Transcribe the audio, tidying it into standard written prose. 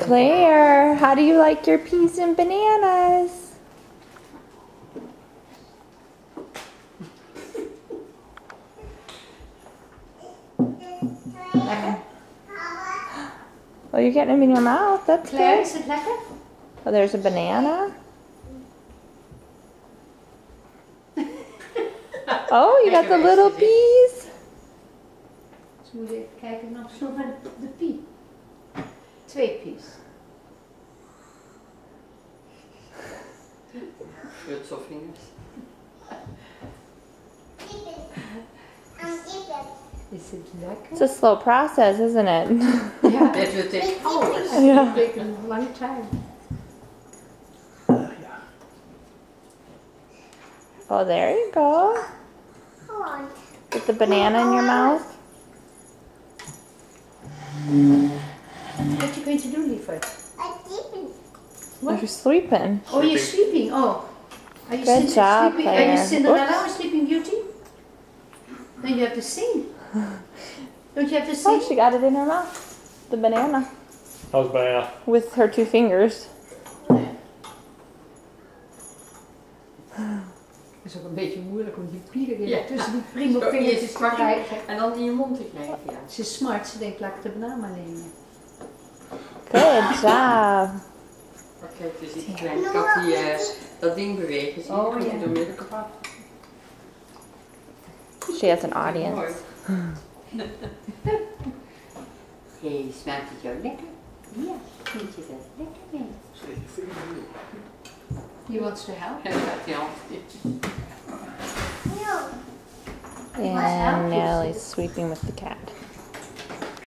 Claire, how do you like your peas and bananas? Lekker? Oh, you're getting them in your mouth. That's Claire, good. is het lekker? Oh, there's a banana. Oh, you got the little peas. Dus we moeten even kijken nog zo van de pie. 2 pies. Frutselvingers. Is het lekker? It's a slow process, isn't it? Ja. It will take hours. Yeah. It takes a long time. Oh, there you go. Get the banana in your mouth. What you going to do, lieverd? What? You're sleeping. Oh, you're sleeping. Oh. Are you Good job, sleeping? Are Claire. you Cinderella Oops. or Sleeping Beauty? Then you have to sing. Don't you have to sing? Oh, she got it in her mouth. The banana. How's banana? With her 2 fingers. Het is ook een beetje moeilijk om die pieren Ja. tussen die prima vingertjes te krijgen. En dan in je mond te krijgen, ja. Ze is smart, ze denkt laat ik de banaan maar nemen. Good job. Maar kijk, dus die kleine kat die dat ding bewegen. Zie je, Oh, komt ja. die door midden kapot. She has an audience. Mooi. Hey, smaakt het jou lekker? Ja, vind je dat lekker mee? You wants to help? En dan gaat hij al. And Natalie's sweeping with the cat.